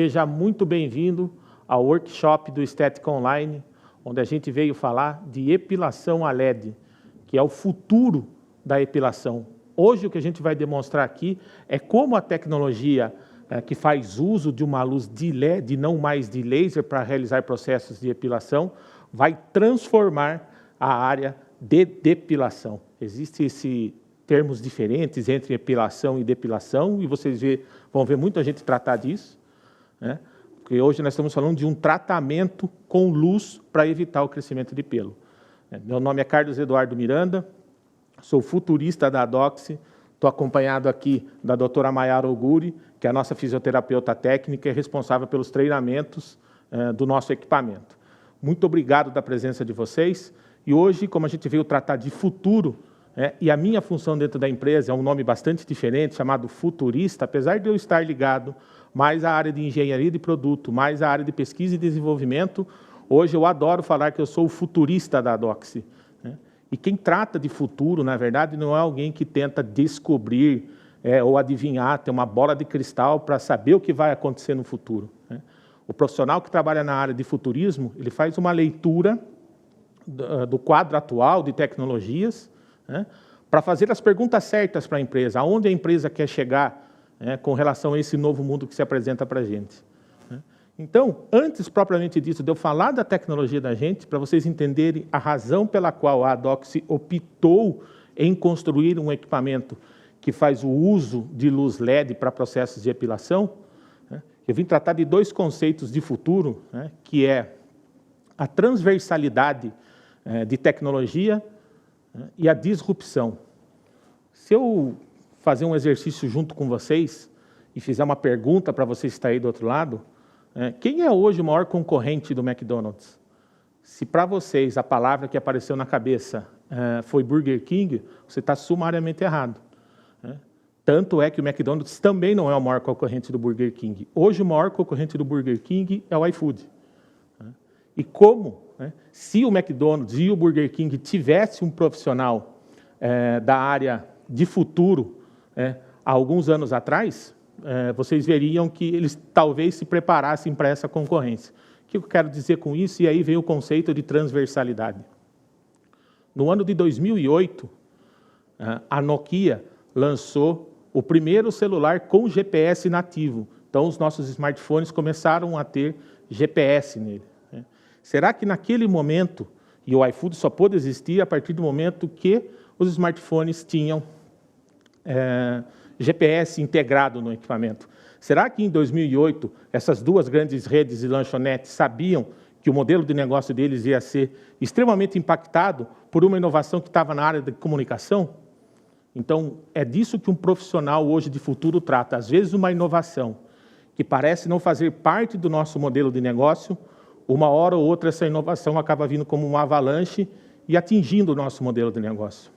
Seja muito bem-vindo ao workshop do Estética Online, onde a gente veio falar de epilação a LED, que é o futuro da epilação. Hoje o que a gente vai demonstrar aqui é como a tecnologia que faz uso de uma luz de LED, não mais de laser, para realizar processos de epilação, vai transformar a área de depilação. Existem esses termos diferentes entre epilação e depilação, e vocês vão ver muita gente tratar disso, né? Porque hoje nós estamos falando de um tratamento com luz para evitar o crescimento de pelo. Meu nome é Carlos Eduardo Miranda, sou futurista da Adoxy, estou acompanhado aqui da doutora Mayara Oguri, que é a nossa fisioterapeuta técnica e responsável pelos treinamentos do nosso equipamento. Muito obrigado da presença de vocês. E hoje, como a gente veio tratar de futuro, e a minha função dentro da empresa é um nome bastante diferente, chamado futurista, apesar de eu estar ligado mais à área de engenharia de produto, mais à área de pesquisa e desenvolvimento, hoje eu adoro falar que eu sou o futurista da Adoxy. E quem trata de futuro, na verdade, não é alguém que tenta descobrir ou adivinhar, ter uma bola de cristal para saber o que vai acontecer no futuro. O profissional que trabalha na área de futurismo, ele faz uma leitura do quadro atual de tecnologias, para fazer as perguntas certas para a empresa, aonde a empresa quer chegar com relação a esse novo mundo que se apresenta para a gente. Então, antes propriamente disso, de eu falar da tecnologia da gente, para vocês entenderem a razão pela qual a Adoxy optou em construir um equipamento que faz o uso de luz LED para processos de epilação, eu vim tratar de dois conceitos de futuro, que é a transversalidade de tecnologia e a disrupção. Se eu fazer um exercício junto com vocês e fizer uma pergunta para vocês que estão aí do outro lado, quem é hoje o maior concorrente do McDonald's? Se para vocês a palavra que apareceu na cabeça foi Burger King, você está sumariamente errado. Tanto é que o McDonald's também não é o maior concorrente do Burger King. Hoje o maior concorrente do Burger King é o iFood. E como, se o McDonald's e o Burger King tivessem um profissional da área de futuro há alguns anos atrás, vocês veriam que eles talvez se preparassem para essa concorrência. O que eu quero dizer com isso? E aí vem o conceito de transversalidade. No ano de 2008, a Nokia lançou o primeiro celular com GPS nativo. Então, os nossos smartphones começaram a ter GPS nele. Será que naquele momento, e o iFood só pôde existir a partir do momento que os smartphones tinham GPS integrado no equipamento. Será que em 2008 essas duas grandes redes de lanchonetes sabiam que o modelo de negócio deles ia ser extremamente impactado por uma inovação que estava na área de comunicação? Então, é disso que um profissional hoje de futuro trata. Às vezes uma inovação que parece não fazer parte do nosso modelo de negócio, uma hora ou outra essa inovação acaba vindo como uma avalanche e atingindo o nosso modelo de negócio.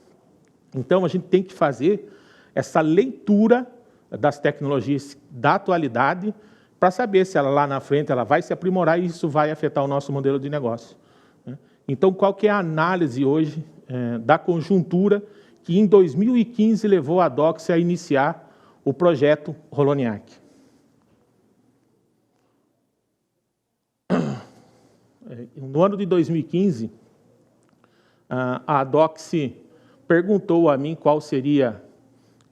Então, a gente tem que fazer essa leitura das tecnologias da atualidade para saber se ela lá na frente ela vai se aprimorar e isso vai afetar o nosso modelo de negócio. Então, qual que é a análise hoje da conjuntura que em 2015 levou a Adoxy a iniciar o projeto Holoniac? No ano de 2015, a Adoxy perguntou a mim qual seria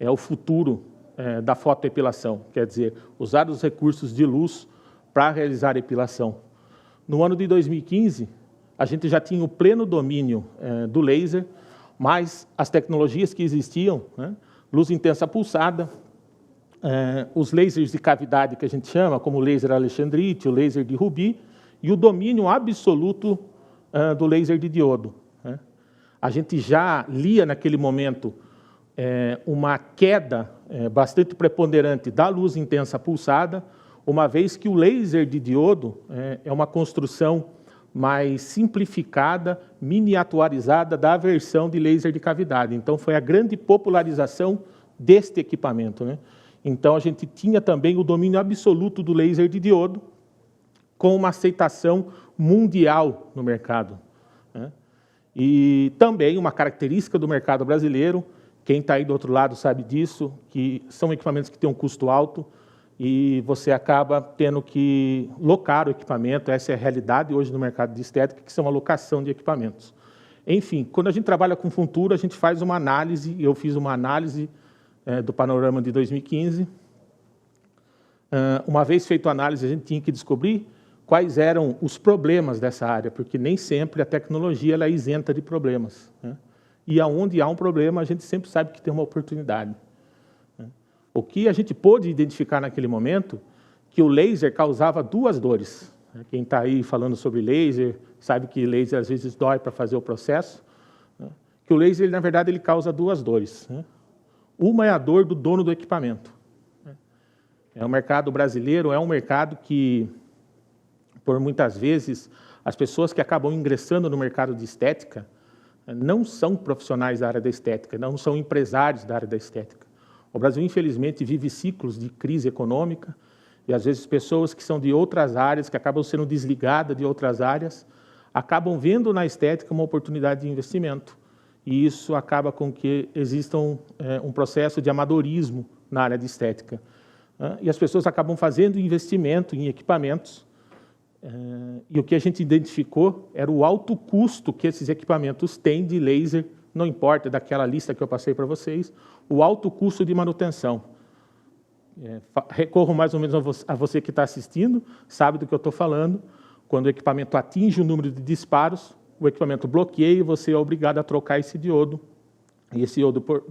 o futuro da fotoepilação, quer dizer, usar os recursos de luz para realizar a epilação. No ano de 2015, a gente já tinha o pleno domínio do laser, mas as tecnologias que existiam, luz intensa pulsada, os lasers de cavidade que a gente chama, como o laser Alexandrite, o laser de Rubi, e o domínio absoluto do laser de diodo. A gente já lia naquele momento uma queda bastante preponderante da luz intensa pulsada, uma vez que o laser de diodo é uma construção mais simplificada, miniaturizada da versão de laser de cavidade. Então, foi a grande popularização deste equipamento. Então, a gente tinha também o domínio absoluto do laser de diodo, com uma aceitação mundial no mercado. E também uma característica do mercado brasileiro, quem está aí do outro lado sabe disso, que são equipamentos que têm um custo alto, e você acaba tendo que locar o equipamento. Essa é a realidade hoje no mercado de estética, que são a locação de equipamentos. Enfim, quando a gente trabalha com Funturo, a gente faz uma análise, eu fiz uma análise do panorama de 2015. Uma vez feita a análise, a gente tinha que descobrir quais eram os problemas dessa área, porque nem sempre a tecnologia ela é isenta de problemas, né? E aonde há um problema, a gente sempre sabe que tem uma oportunidade. O que a gente pôde identificar naquele momento, que o laser causava duas dores. Quem está aí falando sobre laser, sabe que laser às vezes dói para fazer o processo. Que o laser, na verdade, ele causa duas dores. Uma é a dor do dono do equipamento. O mercado brasileiro é um mercado que, por muitas vezes, as pessoas que acabam ingressando no mercado de estética não são profissionais da área da estética, não são empresários da área da estética. O Brasil, infelizmente, vive ciclos de crise econômica e, às vezes, pessoas que são de outras áreas, que acabam sendo desligadas de outras áreas, acabam vendo na estética uma oportunidade de investimento. E isso acaba com que exista um processo de amadorismo na área de estética. E as pessoas acabam fazendo investimento em equipamentos, e o que a gente identificou era o alto custo que esses equipamentos têm de laser, não importa daquela lista que eu passei para vocês, o alto custo de manutenção. Recorro mais ou menos a você que está assistindo, sabe do que eu estou falando. Quando o equipamento atinge o número de disparos, o equipamento bloqueia e você é obrigado a trocar esse diodo. E esse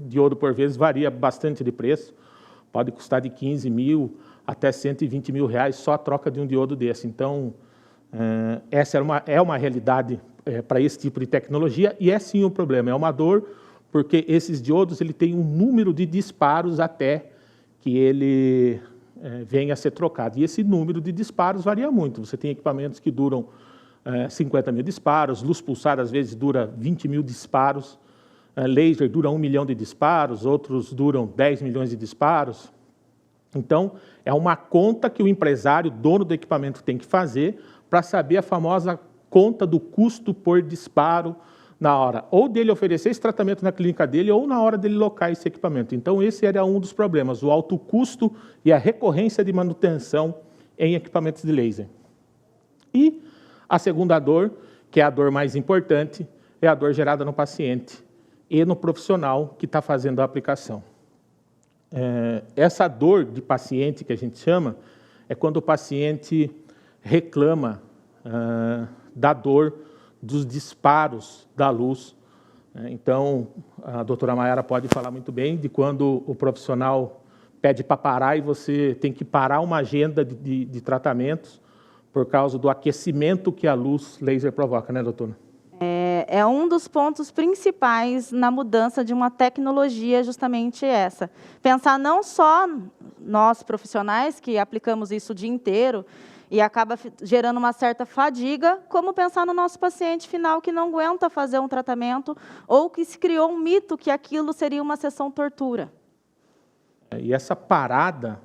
diodo, por vezes, varia bastante de preço. Pode custar de 15 mil até 120 mil reais só a troca de um diodo desse. Então, essa é uma realidade para esse tipo de tecnologia, e é sim um problema, é uma dor, porque esses diodos ele tem um número de disparos até que ele venha a ser trocado. E esse número de disparos varia muito. Você tem equipamentos que duram 50 mil disparos, luz pulsada às vezes dura 20 mil disparos, laser dura 1 milhão de disparos, outros duram 10 milhões de disparos. Então, é uma conta que o empresário, dono do equipamento, tem que fazer para saber a famosa conta do custo por disparo na hora ou dele oferecer esse tratamento na clínica dele ou na hora dele locar esse equipamento. Então, esse era um dos problemas, o alto custo e a recorrência de manutenção em equipamentos de laser. E a segunda dor, que é a dor mais importante, é a dor gerada no paciente e no profissional que está fazendo a aplicação. Essa dor de paciente que a gente chama é quando o paciente reclama da dor dos disparos da luz. Então, a doutora Mayara pode falar muito bem de quando o profissional pede para parar e você tem que parar uma agenda de tratamentos por causa do aquecimento que a luz laser provoca, né, doutora? É um dos pontos principais na mudança de uma tecnologia, justamente essa. Pensar não só nós, profissionais, que aplicamos isso o dia inteiro, e acaba gerando uma certa fadiga, como pensar no nosso paciente final que não aguenta fazer um tratamento ou que se criou um mito que aquilo seria uma sessão tortura. E essa parada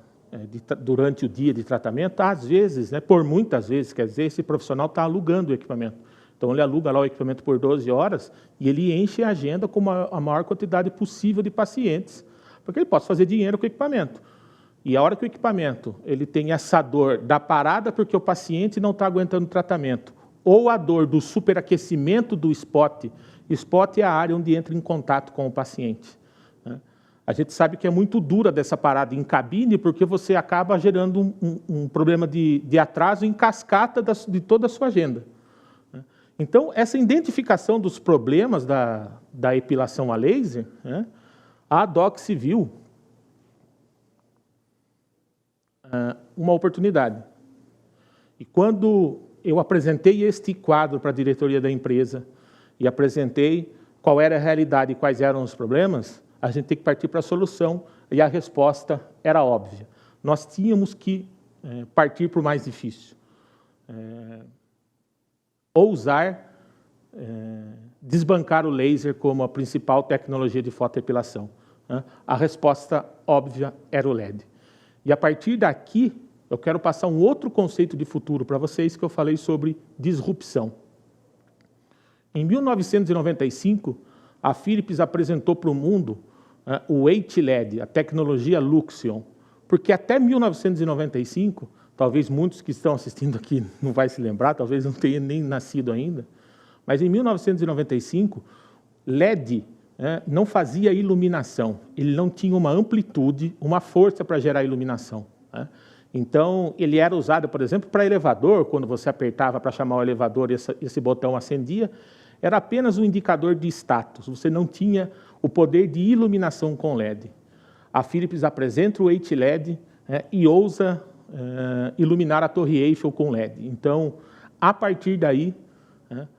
durante o dia de tratamento, às vezes, né, por muitas vezes, quer dizer, esse profissional está alugando o equipamento. Então, ele aluga lá o equipamento por 12 horas e ele enche a agenda com a maior quantidade possível de pacientes, porque ele pode fazer dinheiro com o equipamento. E a hora que o equipamento ele tem essa dor da parada porque o paciente não está aguentando o tratamento, ou a dor do superaquecimento do spot, spot é a área onde entra em contato com o paciente. A gente sabe que é muito dura dessa parada em cabine, porque você acaba gerando um problema de atraso em cascata de toda a sua agenda. Então, essa identificação dos problemas da epilação a laser, a DOCS viu uma oportunidade. E quando eu apresentei este quadro para a diretoria da empresa e apresentei qual era a realidade e quais eram os problemas, a gente tem que partir para a solução, e a resposta era óbvia. Nós tínhamos que partir para o mais difícil. Ousar desbancar o laser como a principal tecnologia de fotoepilação. A resposta óbvia era o LED. E a partir daqui, eu quero passar um outro conceito de futuro para vocês, que eu falei sobre disrupção. Em 1995, a Philips apresentou para o mundo o H-LED, a tecnologia Luxion, Porque até 1995, talvez muitos que estão assistindo aqui não vai se lembrar, talvez não tenha nem nascido ainda, mas em 1995, LED não fazia iluminação, ele não tinha uma amplitude, uma força para gerar iluminação. Então, ele era usado, por exemplo, para elevador, quando você apertava para chamar o elevador e esse botão acendia, era apenas um indicador de status, você não tinha o poder de iluminação com LED. A Philips apresenta o HLED e ousa iluminar a Torre Eiffel com LED. Então, a partir daí,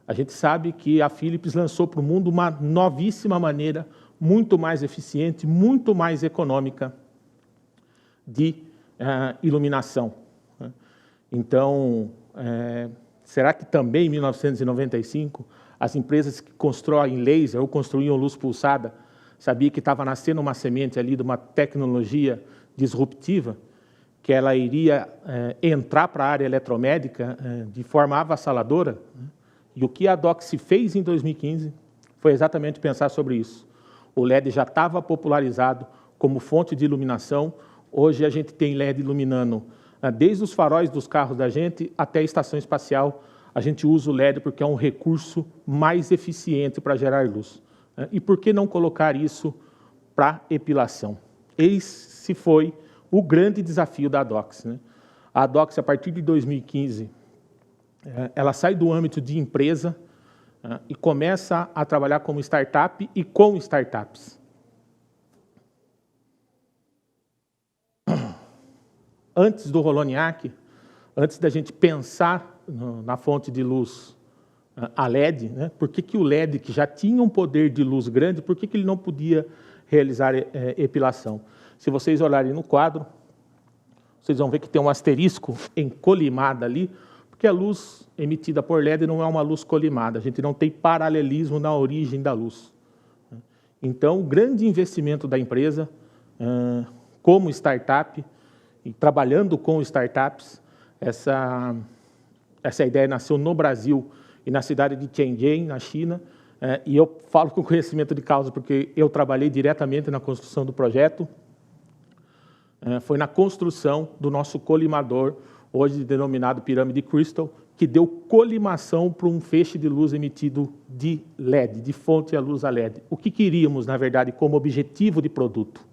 a gente sabe que a Philips lançou para o mundo uma novíssima maneira, muito mais eficiente, muito mais econômica de iluminação. Então, será que também em 1995, as empresas que constroem laser ou construíam luz pulsada sabiam que estava nascendo uma semente ali de uma tecnologia disruptiva, que ela iria entrar para a área eletromédica de forma avassaladora? E o que a Doxy fez em 2015 foi exatamente pensar sobre isso. O LED já estava popularizado como fonte de iluminação. Hoje a gente tem LED iluminando desde os faróis dos carros da gente até a estação espacial. A gente usa o LED porque é um recurso mais eficiente para gerar luz. E por que não colocar isso para epilação? Esse foi o grande desafio da Doxy. A Doxy, a partir de 2015, ela sai do âmbito de empresa e começa a trabalhar como startup e com startups. Antes do Holoniac, antes da gente pensar na fonte de luz a LED, por que o LED, que já tinha um poder de luz grande, por que ele não podia realizar epilação? Se vocês olharem no quadro, vocês vão ver que tem um asterisco encolimado ali, porque a luz emitida por LED não é uma luz colimada, a gente não tem paralelismo na origem da luz. Então, o grande investimento da empresa, como startup, e trabalhando com startups, essa ideia nasceu no Brasil e na cidade de Tianjin, na China, e eu falo com conhecimento de causa, porque eu trabalhei diretamente na construção do projeto. Foi na construção do nosso colimador, hoje denominado Pirâmide Crystal, que deu colimação para um feixe de luz emitido de LED, de fonte à luz a LED. O que queríamos, na verdade, como objetivo de produto?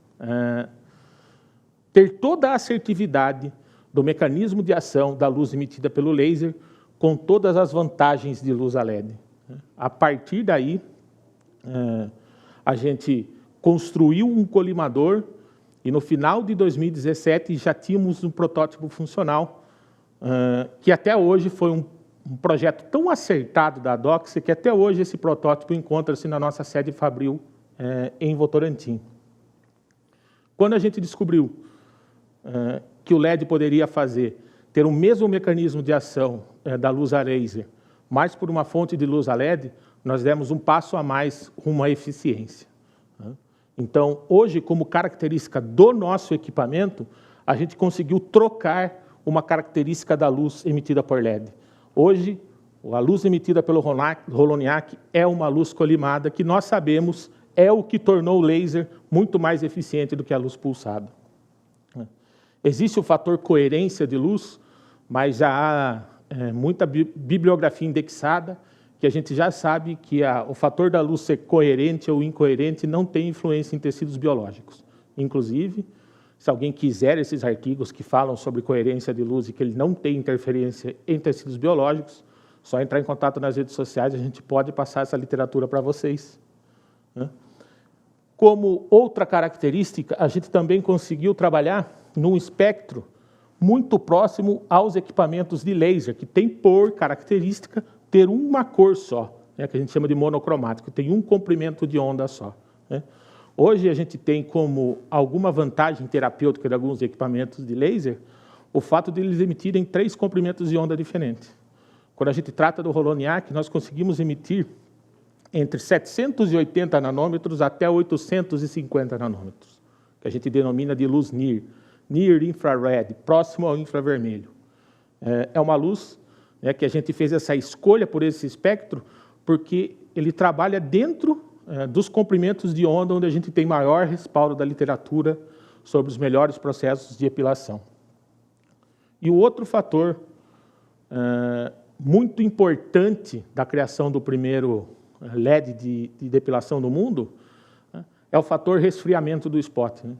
Ter toda a assertividade do mecanismo de ação da luz emitida pelo laser, com todas as vantagens de luz a LED. A partir daí, a gente construiu um colimador e no final de 2017 já tínhamos um protótipo funcional, que até hoje foi um projeto tão acertado da Doxy que até hoje esse protótipo encontra-se na nossa sede Fabril, em Votorantim. Quando a gente descobriu que o LED poderia ter o mesmo mecanismo de ação da luz a laser, mas por uma fonte de luz a LED, nós demos um passo a mais rumo à eficiência. Então, hoje, como característica do nosso equipamento, a gente conseguiu trocar uma característica da luz emitida por LED. Hoje, a luz emitida pelo Holoniac é uma luz colimada, que nós sabemos é o que tornou o laser muito mais eficiente do que a luz pulsada. Existe o fator coerência de luz, mas já há muita bibliografia indexada, que a gente já sabe que o fator da luz ser coerente ou incoerente não tem influência em tecidos biológicos. Inclusive, se alguém quiser esses artigos que falam sobre coerência de luz e que ele não tem interferência em tecidos biológicos, só entrar em contato nas redes sociais, a gente pode passar essa literatura para vocês. Como outra característica, a gente também conseguiu trabalhar num espectro muito próximo aos equipamentos de laser, que tem por característica ter uma cor só, que a gente chama de monocromático, tem um comprimento de onda só. Hoje a gente tem como alguma vantagem terapêutica de alguns equipamentos de laser o fato de eles emitirem 3 comprimentos de onda diferentes. Quando a gente trata do Holoniac, nós conseguimos emitir entre 780 nanômetros até 850 nanômetros, que a gente denomina de luz NIR, Near Infrared, próximo ao infravermelho. É uma luz que a gente fez essa escolha por esse espectro, porque ele trabalha dentro dos comprimentos de onda onde a gente tem maior respaldo da literatura sobre os melhores processos de epilação. E o outro fator muito importante da criação do primeiro LED de depilação no mundo é o fator resfriamento do spot, né?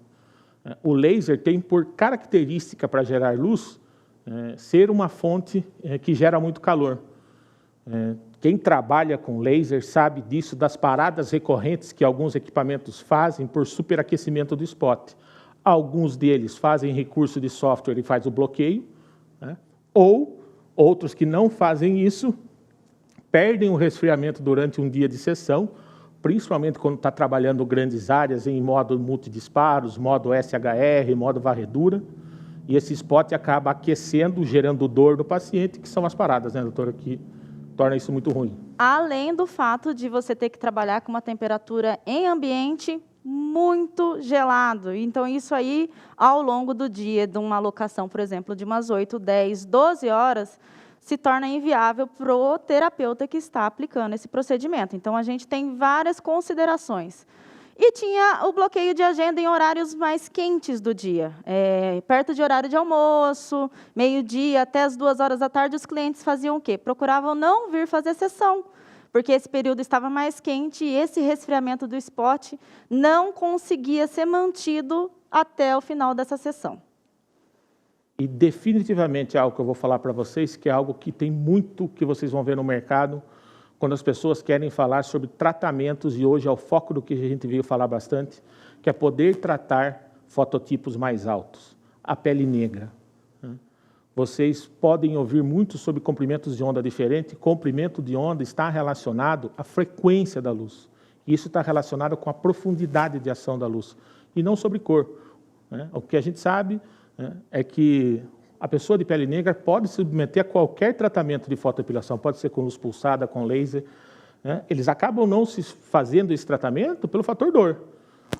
O laser tem por característica para gerar luz ser uma fonte que gera muito calor. Quem trabalha com laser sabe disso, das paradas recorrentes que alguns equipamentos fazem por superaquecimento do spot. Alguns deles fazem recurso de software e faz o bloqueio, né? Ou outros que não fazem isso perdem o resfriamento durante um dia de sessão, principalmente quando está trabalhando grandes áreas em modo multidisparos, modo SHR, modo varredura, e esse spot acaba aquecendo, gerando dor no paciente, que são as paradas, né, doutora, que torna isso muito ruim. Além do fato de você ter que trabalhar com uma temperatura em ambiente muito gelado. Então, isso aí, ao longo do dia, de uma alocação, por exemplo, de umas 8, 10, 12 horas, se torna inviável para o terapeuta que está aplicando esse procedimento. Então, a gente tem várias considerações. E tinha o bloqueio de agenda em horários mais quentes do dia. Perto de horário de almoço, meio-dia, até as 2 horas da tarde, os clientes faziam o quê? Procuravam não vir fazer sessão, porque esse período estava mais quente e esse resfriamento do spot não conseguia ser mantido até o final dessa sessão. E definitivamente é algo que eu vou falar para vocês, que é algo que tem muito que vocês vão ver no mercado, quando as pessoas querem falar sobre tratamentos, e hoje é o foco do que a gente veio falar bastante, que é poder tratar fototipos mais altos, a pele negra. Vocês podem ouvir muito sobre comprimentos de onda diferente. Comprimento de onda está relacionado à frequência da luz. Isso está relacionado com a profundidade de ação da luz, e não sobre cor. O que a gente sabe é que a pessoa de pele negra pode se submeter a qualquer tratamento de fotoepilação, pode ser com luz pulsada, com laser. Eles acabam não se fazendo esse tratamento pelo fator dor.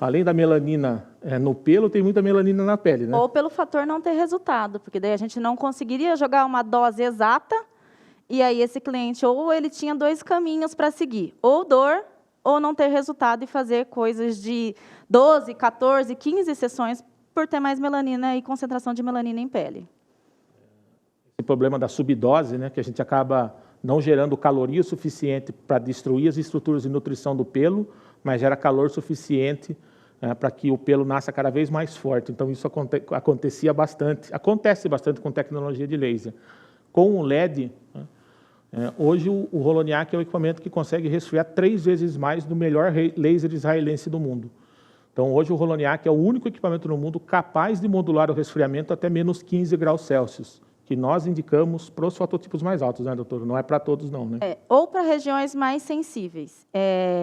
Além da melanina no pelo, tem muita melanina na pele, né? Ou pelo fator não ter resultado, porque daí a gente não conseguiria jogar uma dose exata, e aí esse cliente, ou ele tinha 2 caminhos para seguir, ou dor, ou não ter resultado e fazer coisas de 12, 14, 15 sessões por ter mais melanina e concentração de melanina em pele. Esse problema da subdose, né, que a gente acaba não gerando caloria suficiente para destruir as estruturas de nutrição do pelo, mas gera calor suficiente para que o pelo nasça cada vez mais forte. Então, isso acontece bastante com tecnologia de laser. Com o LED, hoje o Holoniac é o equipamento que consegue resfriar 3 vezes mais do melhor laser israelense do mundo. Então, hoje o Holoniac é o único equipamento no mundo capaz de modular o resfriamento até menos 15 graus Celsius, que nós indicamos para os fototipos mais altos, né, doutor? Não é para todos, não, né? Ou para regiões mais sensíveis.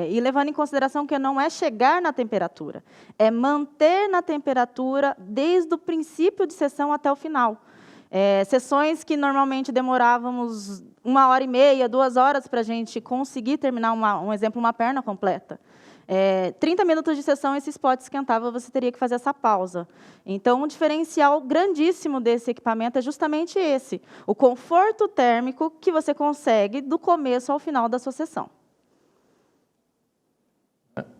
E levando em consideração que não é chegar na temperatura, é manter na temperatura desde o princípio de sessão até o final. Sessões que normalmente demorávamos 1h30, 2 horas para a gente conseguir terminar, um exemplo, uma perna completa. 30 minutos de sessão, esse spot esquentava, você teria que fazer essa pausa. Então, um diferencial grandíssimo desse equipamento é justamente esse, o conforto térmico que você consegue do começo ao final da sua sessão.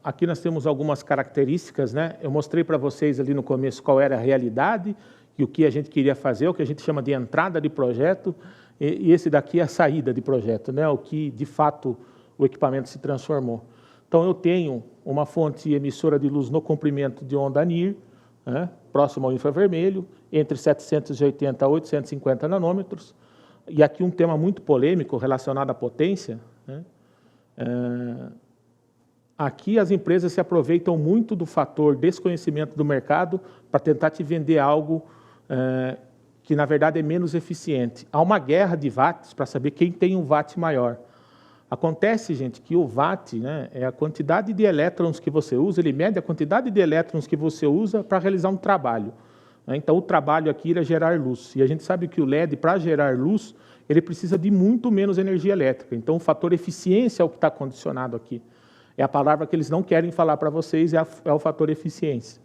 Aqui nós temos algumas características, né? Eu mostrei para vocês ali no começo qual era a realidade e o que a gente queria fazer, o que a gente chama de entrada de projeto, e esse daqui é a saída de projeto, né? O que, de fato, o equipamento se transformou. Então, eu tenho uma fonte emissora de luz no comprimento de onda NIR, próximo ao infravermelho, entre 780 a 850 nanômetros. E aqui um tema muito polêmico relacionado à potência. Aqui as empresas se aproveitam muito do fator desconhecimento do mercado para tentar te vender algo que, na verdade, é menos eficiente. Há uma guerra de watts para saber quem tem um watt maior. Acontece, gente, que o watt, né, é a quantidade de elétrons que você usa, ele mede a quantidade de elétrons que você usa para realizar um trabalho. Então, o trabalho aqui é gerar luz. E a gente sabe que o LED, para gerar luz, ele precisa de muito menos energia elétrica. Então, o fator eficiência é o que está condicionado aqui. É a palavra que eles não querem falar para vocês, é o fator eficiência.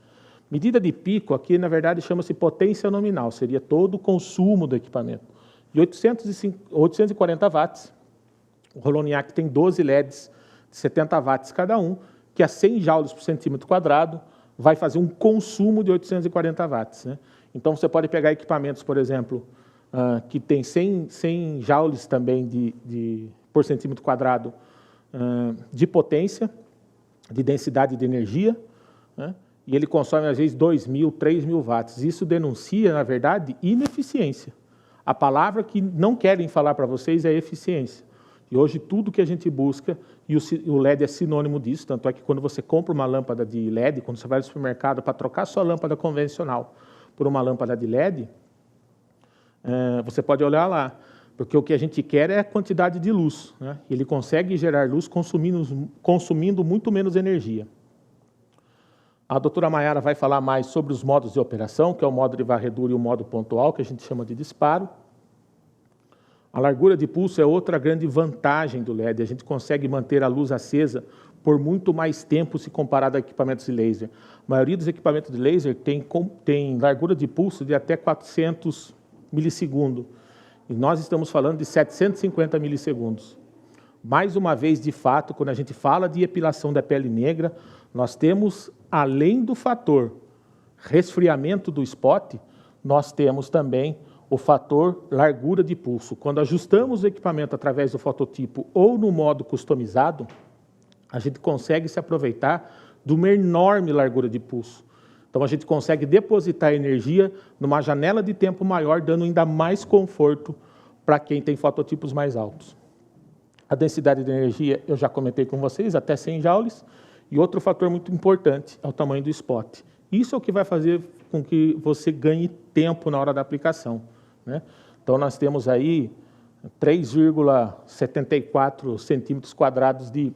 Medida de pico aqui, na verdade, chama-se potência nominal, seria todo o consumo do equipamento. De 840 watts, o Holoniac tem 12 LEDs de 70 watts cada um, que a 100 joules por centímetro quadrado, vai fazer um consumo de 840 watts. Né? Então, você pode pegar equipamentos, por exemplo, que tem 100 joules também por centímetro quadrado de potência, de densidade de energia, né? E ele consome, às vezes, 2.000, 3.000 watts. Isso denuncia, na verdade, ineficiência. A palavra que não querem falar para vocês é eficiência. E hoje, tudo que a gente busca, e o LED é sinônimo disso, tanto é que quando você compra uma lâmpada de LED, quando você vai no supermercado para trocar sua lâmpada convencional por uma lâmpada de LED, você pode olhar lá, porque o que a gente quer é a quantidade de luz. Né? Ele consegue gerar luz consumindo muito menos energia. A doutora Maiara vai falar mais sobre os modos de operação, que é o modo de varredura e o modo pontual, que a gente chama de disparo. A largura de pulso é outra grande vantagem do LED. A gente consegue manter a luz acesa por muito mais tempo se comparado a equipamentos de laser. A maioria dos equipamentos de laser tem largura de pulso de até 400 milissegundos. E nós estamos falando de 750 milissegundos. Mais uma vez, de fato, quando a gente fala de epilação da pele negra, nós temos, além do fator resfriamento do spot, nós temos também o fator largura de pulso. Quando ajustamos o equipamento através do fototipo ou no modo customizado, a gente consegue se aproveitar de uma enorme largura de pulso. Então, a gente consegue depositar energia numa janela de tempo maior, dando ainda mais conforto para quem tem fototipos mais altos. A densidade de energia, eu já comentei com vocês, até 100 joules. E outro fator muito importante é o tamanho do spot. Isso é o que vai fazer com que você ganhe tempo na hora da aplicação. Né? Então, nós temos aí 3,74 centímetros quadrados de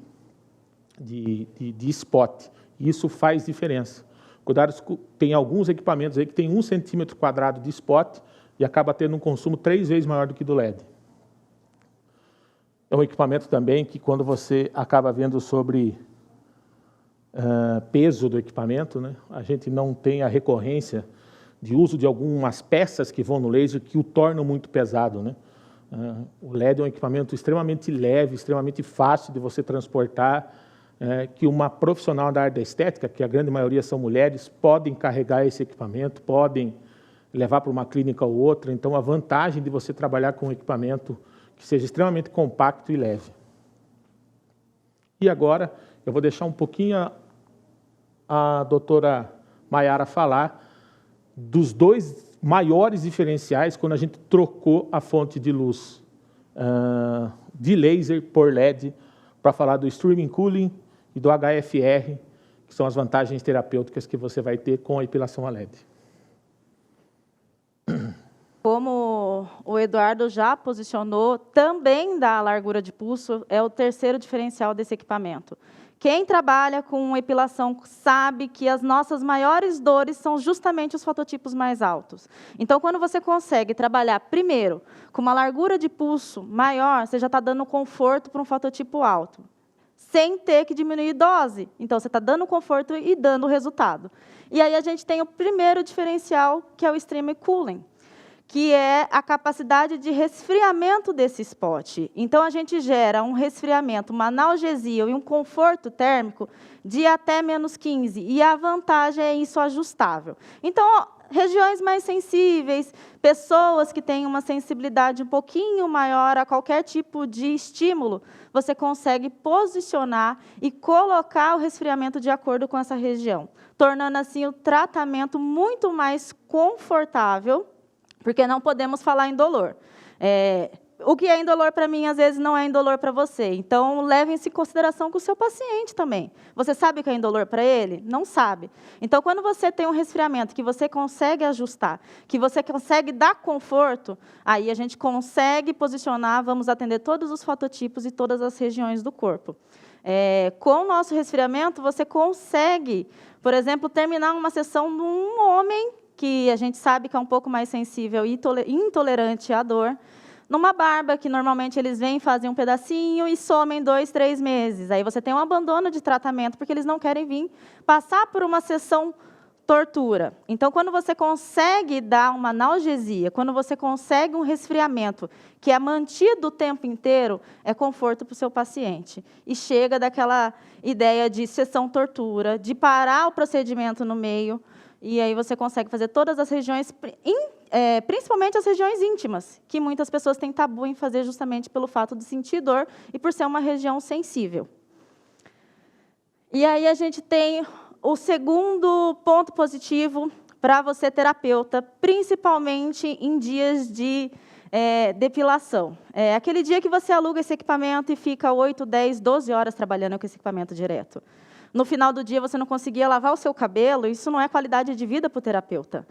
spot. Isso faz diferença. Cuidado, tem alguns equipamentos aí que tem 1 centímetro quadrado de spot e acaba tendo um consumo 3 vezes maior do que do LED. É um equipamento também que, quando você acaba vendo sobre peso do equipamento, né, a gente não tem a recorrência de uso de algumas peças que vão no laser que o tornam muito pesado. Né? O LED é um equipamento extremamente leve, extremamente fácil de você transportar, que uma profissional da área da estética, que a grande maioria são mulheres, podem carregar esse equipamento, podem levar para uma clínica ou outra. Então, a vantagem de você trabalhar com um equipamento que seja extremamente compacto e leve. E agora, eu vou deixar um pouquinho a doutora Maiara falar dos 2 maiores diferenciais quando a gente trocou a fonte de luz de laser por LED, para falar do streaming cooling e do HFR, que são as vantagens terapêuticas que você vai ter com a epilação a LED. Como o Eduardo já posicionou, também da largura de pulso é o terceiro diferencial desse equipamento. Quem trabalha com epilação sabe que as nossas maiores dores são justamente os fototipos mais altos. Então, quando você consegue trabalhar, primeiro, com uma largura de pulso maior, você já está dando conforto para um fototipo alto, sem ter que diminuir dose. Então, você está dando conforto e dando resultado. E aí a gente tem o primeiro diferencial, que é o stream cooling, que é a capacidade de resfriamento desse spot. Então, a gente gera um resfriamento, uma analgesia e um conforto térmico de até menos 15, e a vantagem é isso ajustável. Então, regiões mais sensíveis, pessoas que têm uma sensibilidade um pouquinho maior a qualquer tipo de estímulo, você consegue posicionar e colocar o resfriamento de acordo com essa região, tornando assim o tratamento muito mais confortável, porque não podemos falar em dolor. O que é indolor para mim, às vezes, não é indolor para você. Então, levem-se em consideração com o seu paciente também. Você sabe o que é indolor para ele? Não sabe. Então, quando você tem um resfriamento que você consegue ajustar, que você consegue dar conforto, aí a gente consegue posicionar, vamos atender todos os fototipos e todas as regiões do corpo. Com o nosso resfriamento, você consegue, por exemplo, terminar uma sessão num homem que a gente sabe que é um pouco mais sensível e intolerante à dor, numa barba, que normalmente eles vêm, fazem um pedacinho e somem 2, 3 meses. Aí você tem um abandono de tratamento, porque eles não querem vir passar por uma sessão tortura. Então, quando você consegue dar uma analgesia, quando você consegue um resfriamento, que é mantido o tempo inteiro, é conforto para o seu paciente. E chega daquela ideia de sessão tortura, de parar o procedimento no meio, e aí você consegue fazer todas as regiões, principalmente as regiões íntimas, que muitas pessoas têm tabu em fazer justamente pelo fato de sentir dor e por ser uma região sensível. E aí a gente tem o segundo ponto positivo para você, terapeuta, principalmente em dias de depilação. Aquele dia que você aluga esse equipamento e fica 8, 10, 12 horas trabalhando com esse equipamento direto. No final do dia, você não conseguia lavar o seu cabelo, isso não é qualidade de vida para o terapeuta.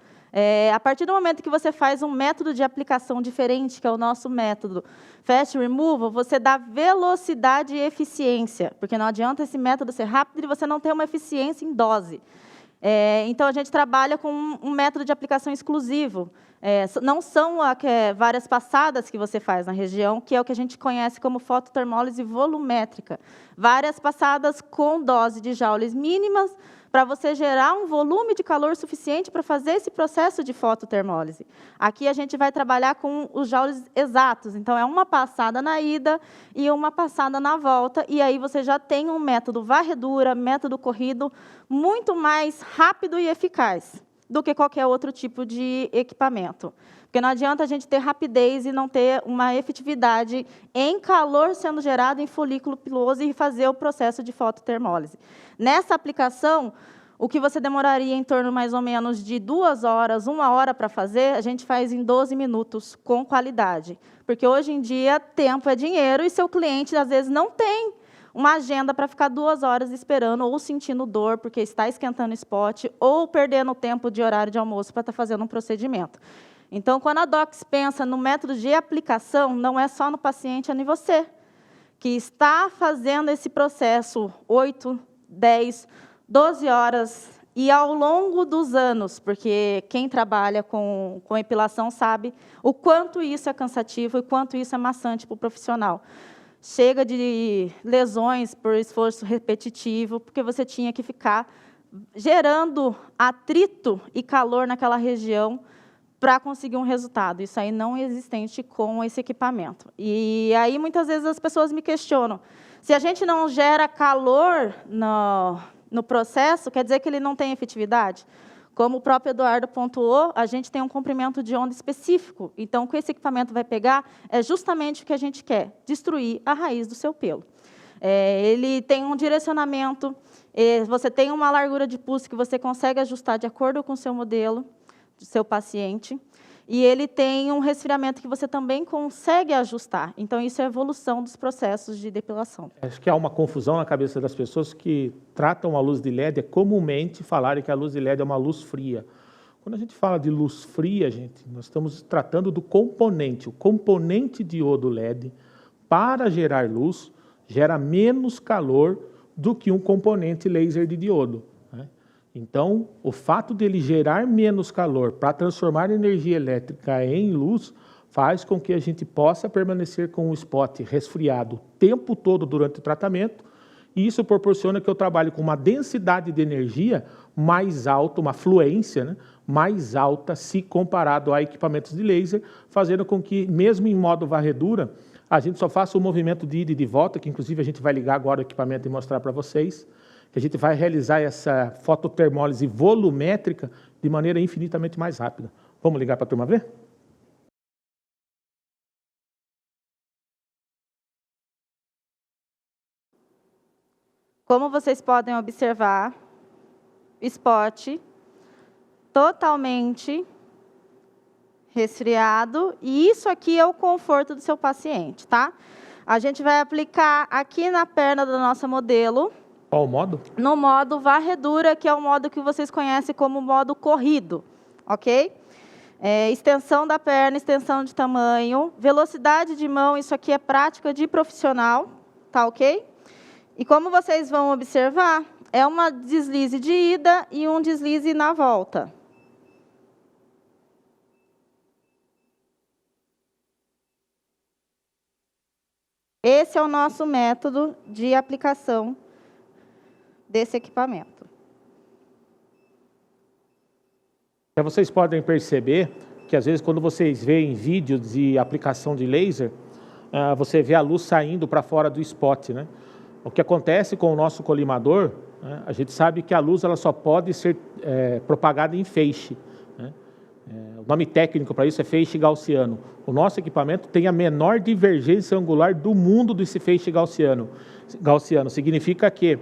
A partir do momento que você faz um método de aplicação diferente, que é o nosso método Fast Removal, você dá velocidade e eficiência, porque não adianta esse método ser rápido e você não ter uma eficiência em dose. Então, a gente trabalha com um método de aplicação exclusivo. Não são várias passadas que você faz na região, que é o que a gente conhece como fototermólise volumétrica. Várias passadas com dose de joules mínimas, para você gerar um volume de calor suficiente para fazer esse processo de fototermólise. Aqui a gente vai trabalhar com os joules exatos, então é uma passada na ida e uma passada na volta, e aí você já tem um método varredura, método corrido, muito mais rápido e eficaz do que qualquer outro tipo de equipamento. Porque não adianta a gente ter rapidez e não ter uma efetividade em calor sendo gerado em folículo piloso e fazer o processo de fototermólise. Nessa aplicação, o que você demoraria em torno mais ou menos de 2 horas, 1 hora para fazer, a gente faz em 12 minutos, com qualidade. Porque hoje em dia, tempo é dinheiro e seu cliente, às vezes, não tem uma agenda para ficar 2 horas esperando ou sentindo dor porque está esquentando spot ou perdendo tempo de horário de almoço para estar fazendo um procedimento. Então, quando a Docs pensa no método de aplicação, não é só no paciente, é em você, que está fazendo esse processo 8, 10, 12 horas, e ao longo dos anos, porque quem trabalha com epilação sabe o quanto isso é cansativo e quanto isso é maçante para o profissional. Chega de lesões por esforço repetitivo, porque você tinha que ficar gerando atrito e calor naquela região para conseguir um resultado. Isso aí não é existente com esse equipamento. E aí, muitas vezes, as pessoas me questionam, se a gente não gera calor no processo, quer dizer que ele não tem efetividade? Como o próprio Eduardo pontuou, a gente tem um comprimento de onda específico. Então, o que esse equipamento vai pegar é justamente o que a gente quer, destruir a raiz do seu pelo. Ele tem um direcionamento, você tem uma largura de pulso que você consegue ajustar de acordo com o seu modelo, do seu paciente, e ele tem um resfriamento que você também consegue ajustar. Então, isso é a evolução dos processos de depilação. Acho que há uma confusão na cabeça das pessoas que tratam a luz de LED, é comumente falarem que a luz de LED é uma luz fria. Quando a gente fala de luz fria, gente, nós estamos tratando do componente. O componente diodo LED, para gerar luz, gera menos calor do que um componente laser de diodo. Então, o fato dele gerar menos calor para transformar energia elétrica em luz faz com que a gente possa permanecer com o spot resfriado o tempo todo durante o tratamento, e isso proporciona que eu trabalhe com uma densidade de energia mais alta, uma fluência, né, mais alta se comparado a equipamentos de laser, fazendo com que, mesmo em modo varredura, a gente só faça o movimento de ida e de volta, que inclusive a gente vai ligar agora o equipamento e mostrar para vocês, que a gente vai realizar essa fototermólise volumétrica de maneira infinitamente mais rápida. Vamos ligar para a turma ver? Como vocês podem observar, spot totalmente resfriado, e isso aqui é o conforto do seu paciente, tá? A gente vai aplicar aqui na perna do nosso modelo. Qual o modo? No modo varredura, que é o modo que vocês conhecem como modo corrido, ok? Extensão da perna, extensão de tamanho, velocidade de mão, isso aqui é prática de profissional, tá ok? E como vocês vão observar, é uma deslize de ida e um deslize na volta. Esse é o nosso método de aplicação desse equipamento. Vocês podem perceber que, às vezes, quando vocês veem vídeos de aplicação de laser, você vê a luz saindo para fora do spot, né? O que acontece com o nosso colimador, né, a gente sabe que a luz ela só pode ser propagada em feixe, né? O nome técnico para isso é feixe gaussiano. O nosso equipamento tem a menor divergência angular do mundo desse feixe gaussiano. Significa que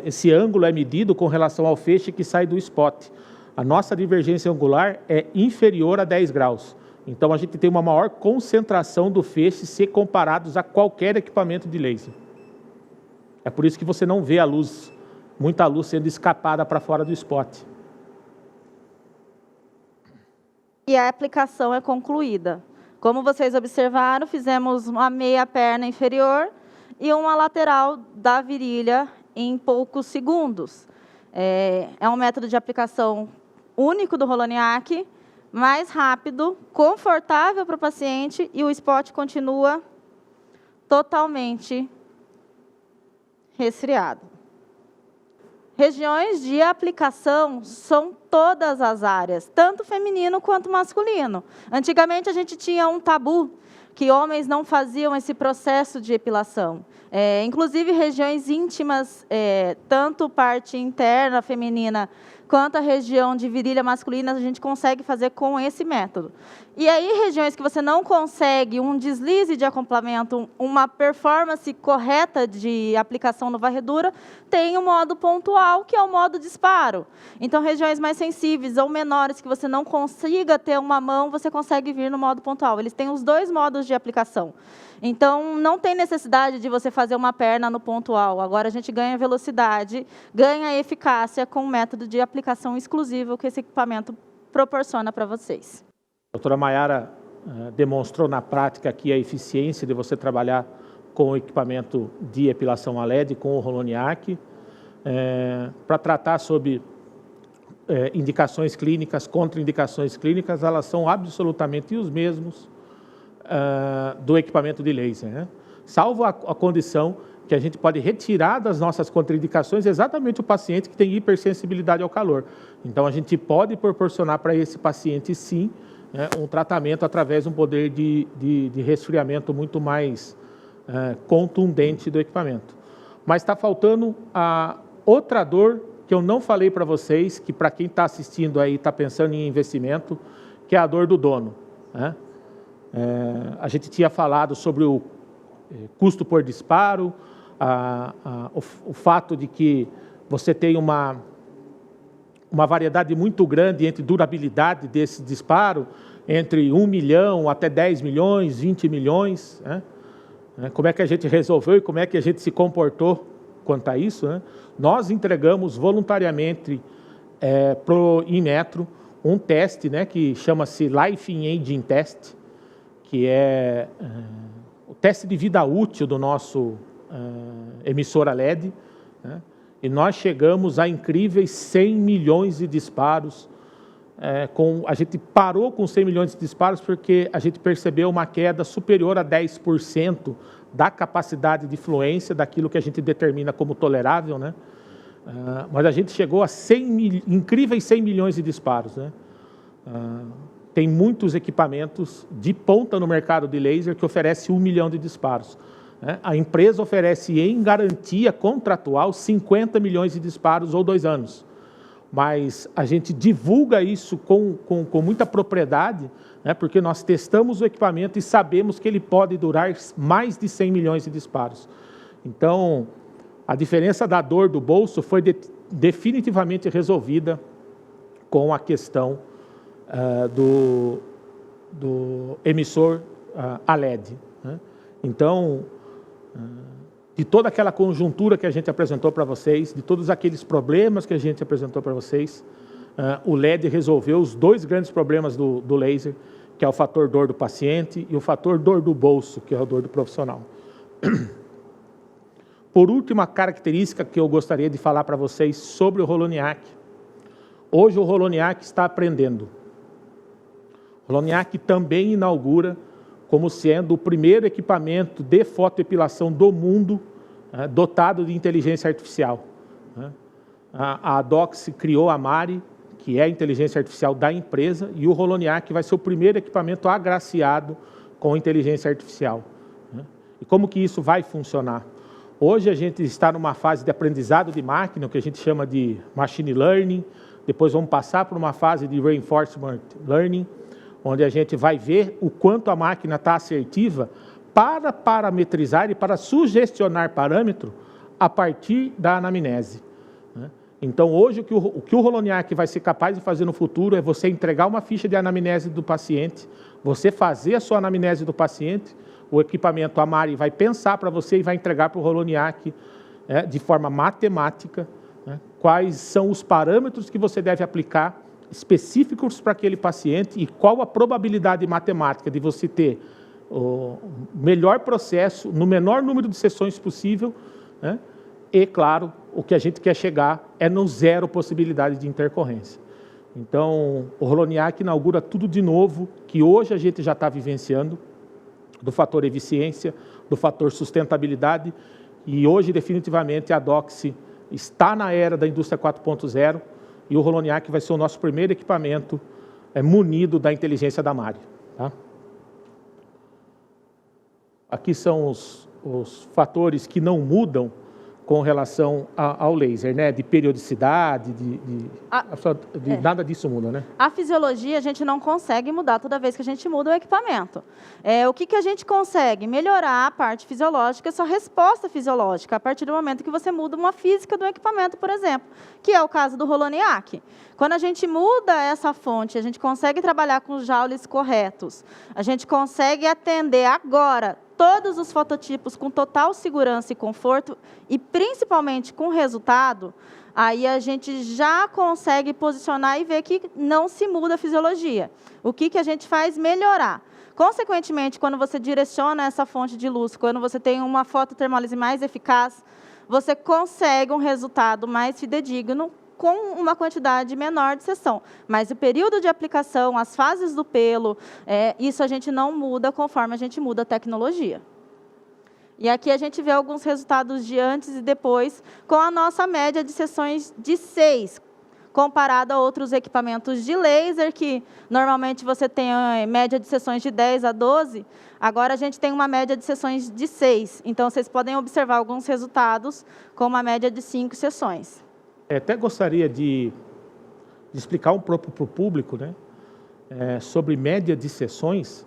esse ângulo é medido com relação ao feixe que sai do spot. A nossa divergência angular é inferior a 10 graus. Então, a gente tem uma maior concentração do feixe se comparados a qualquer equipamento de laser. É por isso que você não vê muita luz sendo escapada para fora do spot. E a aplicação é concluída. Como vocês observaram, fizemos uma meia perna inferior e uma lateral da virilha em poucos segundos. É um método de aplicação único do Holoniac, mais rápido, confortável para o paciente e o spot continua totalmente resfriado. Regiões de aplicação são todas as áreas, tanto feminino quanto masculino. Antigamente a gente tinha um tabu, que homens não faziam esse processo de epilação. Inclusive regiões íntimas, tanto parte interna feminina quanto a região de virilha masculina, a gente consegue fazer com esse método. E aí, regiões que você não consegue um deslize de acoplamento, uma performance correta de aplicação no varredura, tem o modo pontual, que é o modo disparo. Então, regiões mais sensíveis ou menores, que você não consiga ter uma mão, você consegue vir no modo pontual. Eles têm os dois modos de aplicação. Então, não tem necessidade de você fazer uma perna no pontual. Agora, a gente ganha velocidade, ganha eficácia com o método de aplicação exclusivo que esse equipamento proporciona para vocês. A doutora Mayara demonstrou na prática aqui a eficiência de você trabalhar com o equipamento de epilação a LED, com o Holoniac, para tratar sobre indicações clínicas, contraindicações clínicas, elas são absolutamente os mesmos do equipamento de laser, né? Salvo a condição que a gente pode retirar das nossas contraindicações exatamente o paciente que tem hipersensibilidade ao calor. Então, a gente pode proporcionar para esse paciente, sim, um tratamento através de um poder de resfriamento muito mais contundente do equipamento. Mas está faltando a outra dor que eu não falei para vocês, que para quem está assistindo aí, está pensando em investimento, que é a dor do dono, né? A gente tinha falado sobre o custo por disparo, o fato de que você tem uma variedade muito grande entre durabilidade desse disparo, entre 1 milhão até 10 milhões, 20 milhões. Né? Como é que a gente resolveu e como é que a gente se comportou quanto a isso? Né? Nós entregamos voluntariamente para o Inmetro um teste, né, que chama-se Life in Aging Test, que é o teste de vida útil do nosso emissor a LED, né? E nós chegamos a incríveis 100 milhões de disparos. A gente parou com 100 milhões de disparos porque a gente percebeu uma queda superior a 10% da capacidade de fluência daquilo que a gente determina como tolerável, né? Mas a gente chegou a incríveis 100 milhões de disparos, né? Tem muitos equipamentos de ponta no mercado de laser que oferecem 1 milhão de disparos. A empresa oferece em garantia contratual 50 milhões de disparos ou 2 anos. Mas a gente divulga isso com muita propriedade, né, porque nós testamos o equipamento e sabemos que ele pode durar mais de 100 milhões de disparos. Então, a diferença da dor do bolso foi definitivamente resolvida com a questão do emissor a LED. Né? Então, de toda aquela conjuntura que a gente apresentou para vocês, de todos aqueles problemas que a gente apresentou para vocês, o LED resolveu os 2 grandes problemas do laser, que é o fator dor do paciente e o fator dor do bolso, que é o dor do profissional. Por última característica que eu gostaria de falar para vocês sobre o Holoniac. Hoje o Holoniac está aprendendo. O Holoniac também inaugura como sendo o primeiro equipamento de fotoepilação do mundo dotado de inteligência artificial. A Adox criou a Mari, que é a inteligência artificial da empresa, e o Holoniac vai ser o primeiro equipamento agraciado com inteligência artificial. E como que isso vai funcionar? Hoje a gente está numa fase de aprendizado de máquina, o que a gente chama de machine learning, depois vamos passar por uma fase de reinforcement learning, onde a gente vai ver o quanto a máquina está assertiva para parametrizar e para sugestionar parâmetro a partir da anamnese. Então, hoje, o que o Holoniac vai ser capaz de fazer no futuro é você entregar uma ficha de anamnese do paciente, você fazer a sua anamnese do paciente, o equipamento, a Mari, vai pensar para você e vai entregar para o Holoniac de forma matemática quais são os parâmetros que você deve aplicar específicos para aquele paciente e qual a probabilidade matemática de você ter o melhor processo, no menor número de sessões possível, e, claro, o que a gente quer chegar é no zero possibilidade de intercorrência. Então, o Holoniac inaugura tudo de novo, que hoje a gente já está vivenciando, do fator eficiência, do fator sustentabilidade, e hoje, definitivamente, a Doxy está na era da indústria 4.0, e o Holoniac vai ser o nosso primeiro equipamento munido da inteligência da Mari. Tá? Aqui são os fatores que não mudam com relação ao laser, né? De periodicidade, nada disso muda, né? A fisiologia a gente não consegue mudar toda vez que a gente muda o equipamento. O que a gente consegue? Melhorar a parte fisiológica, sua resposta fisiológica, a partir do momento que você muda uma física do equipamento, por exemplo, que é o caso do Holoniac. Quando a gente muda essa fonte, a gente consegue trabalhar com os joules corretos, a gente consegue atender agora todos os fototipos com total segurança e conforto, e principalmente com resultado, aí a gente já consegue posicionar e ver que não se muda a fisiologia. O que a gente faz? Melhorar. Consequentemente, quando você direciona essa fonte de luz, quando você tem uma fototermólise mais eficaz, você consegue um resultado mais fidedigno com uma quantidade menor de sessão. Mas o período de aplicação, as fases do pelo, isso a gente não muda conforme a gente muda a tecnologia. E aqui a gente vê alguns resultados de antes e depois, com a nossa média de sessões de 6, comparado a outros equipamentos de laser, que normalmente você tem a média de sessões de 10 a 12, agora a gente tem uma média de sessões de 6. Então, vocês podem observar alguns resultados com uma média de 5 sessões. Até gostaria de explicar um pouco para o público, né, sobre média de sessões.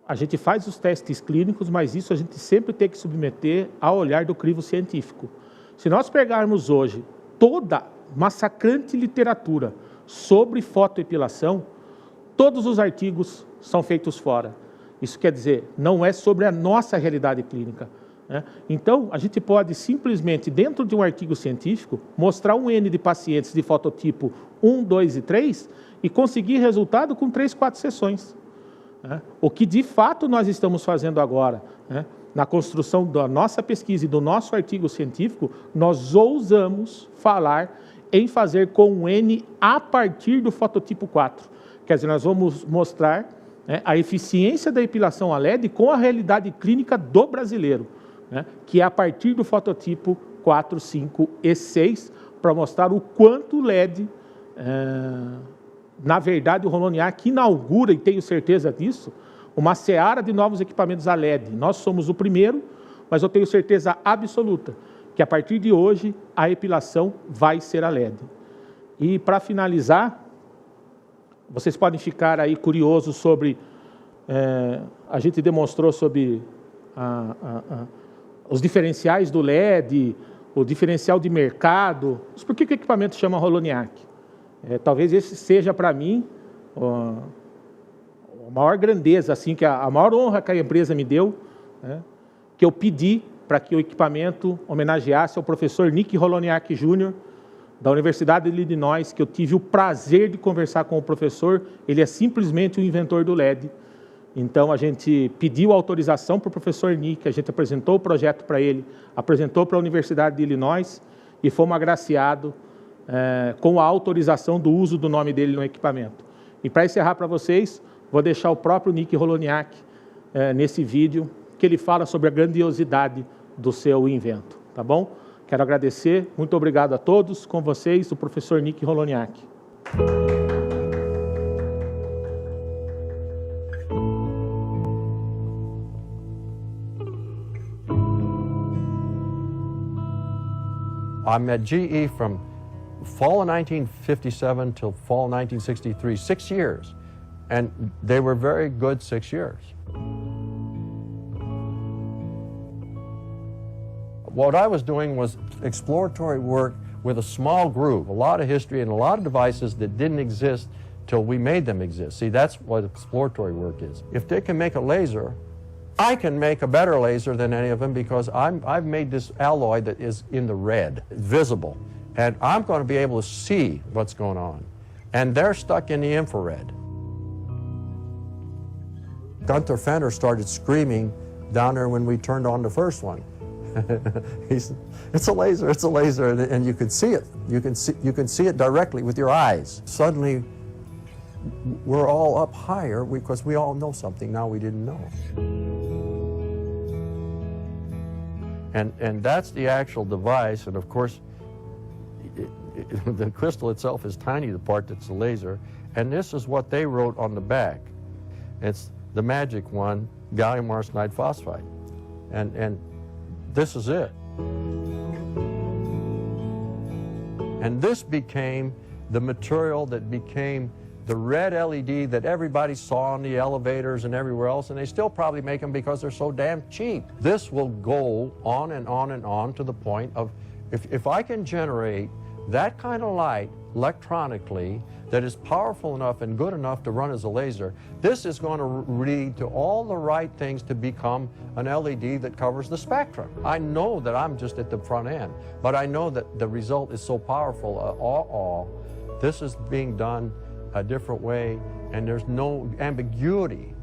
A gente faz os testes clínicos, mas isso a gente sempre tem que submeter ao olhar do crivo científico. Se nós pegarmos hoje toda massacrante literatura sobre fotoepilação, todos os artigos são feitos fora. Isso quer dizer, não é sobre a nossa realidade clínica. Então, a gente pode simplesmente, dentro de um artigo científico, mostrar um N de pacientes de fototipo 1, 2 e 3 e conseguir resultado com 3, 4 sessões. O que, de fato, nós estamos fazendo agora, na construção da nossa pesquisa e do nosso artigo científico, nós ousamos falar em fazer com um N a partir do fototipo 4. Quer dizer, nós vamos mostrar a eficiência da epilação a LED com a realidade clínica do brasileiro, que é a partir do fototipo 4, 5 e 6, para mostrar o quanto o LED, na verdade, o Holoniac inaugura, e tenho certeza disso, uma seara de novos equipamentos a LED. Nós somos o primeiro, mas eu tenho certeza absoluta que a partir de hoje a epilação vai ser a LED. E para finalizar, vocês podem ficar aí curiosos sobre, a gente demonstrou sobre os diferenciais do LED, o diferencial de mercado. Mas por que o equipamento chama Holoniac? Talvez esse seja para mim a maior grandeza, assim, a maior honra que a empresa me deu, que eu pedi para que o equipamento homenageasse ao professor Nick Holoniac Jr., da Universidade de Illinois, que eu tive o prazer de conversar com o professor. Ele é simplesmente o inventor do LED. Então, a gente pediu autorização para o professor Nick, a gente apresentou o projeto para ele, apresentou para a Universidade de Illinois e fomos agraciados com a autorização do uso do nome dele no equipamento. E para encerrar para vocês, vou deixar o próprio Nick Holoniac nesse vídeo, que ele fala sobre a grandiosidade do seu invento, tá bom? Quero agradecer, muito obrigado a todos, com vocês, o professor Nick Roloniak. I'm at GE from fall of 1957 till fall 1963, 6 years. And they were very good 6 years. What I was doing was exploratory work with a small group, a lot of history and a lot of devices that didn't exist till we made them exist. See, that's what exploratory work is. If they can make a laser, I can make a better laser than any of them because I've made this alloy that is in the red, visible, and I'm going to be able to see what's going on. And they're stuck in the infrared. Gunther Fenner started screaming down there when we turned on the first one. He said, it's a laser, and you can see it. You can see it directly with your eyes. Suddenly, we're all up higher because we all know something now we didn't know. And that's the actual device, and of course, the crystal itself is tiny, the part that's the laser, and this is what they wrote on the back. It's the magic one, gallium arsenide phosphide. And this is it. And this became the material that became the red LED that everybody saw in the elevators and everywhere else, and they still probably make them because they're so damn cheap. This will go on and on and on to the point of, if I can generate that kind of light electronically that is powerful enough and good enough to run as a laser, this is going to lead to all the right things to become an LED that covers the spectrum. I know that I'm just at the front end, but I know that the result is so powerful. This is being done a different way, and there's no ambiguity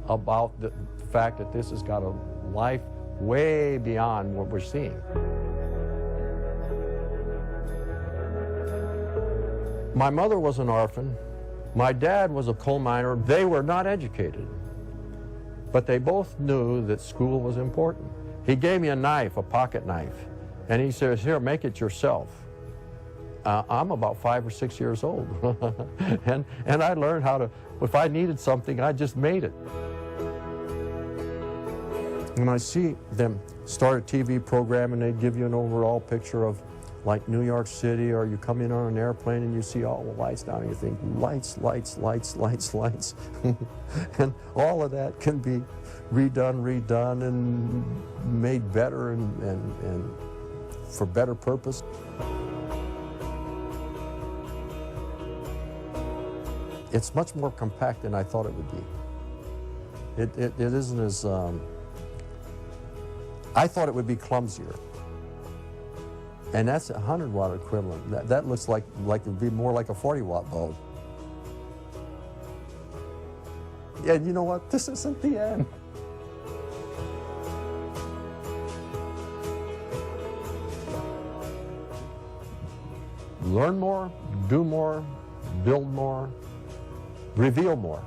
about the fact that this has got a life way beyond what we're seeing. My mother was an orphan. My dad was a coal miner. They were not educated, but they both knew that school was important. He gave me a knife, a pocket knife, and he says, here, make it yourself. I'm about 5 or 6 years old, and I learned how to, if I needed something, I just made it. When I see them start a TV program and they give you an overall picture of like New York City, or you come in on an airplane and you see all the lights down and you think, lights, lights, lights, lights, lights. And all of that can be redone and made better and for better purpose. It's much more compact than I thought it would be. It isn't as, I thought it would be clumsier. And that's a 100-watt equivalent. That looks like it would be more like a 40-watt bulb. And you know what? This isn't the end. Learn more, do more, build more, reveal more.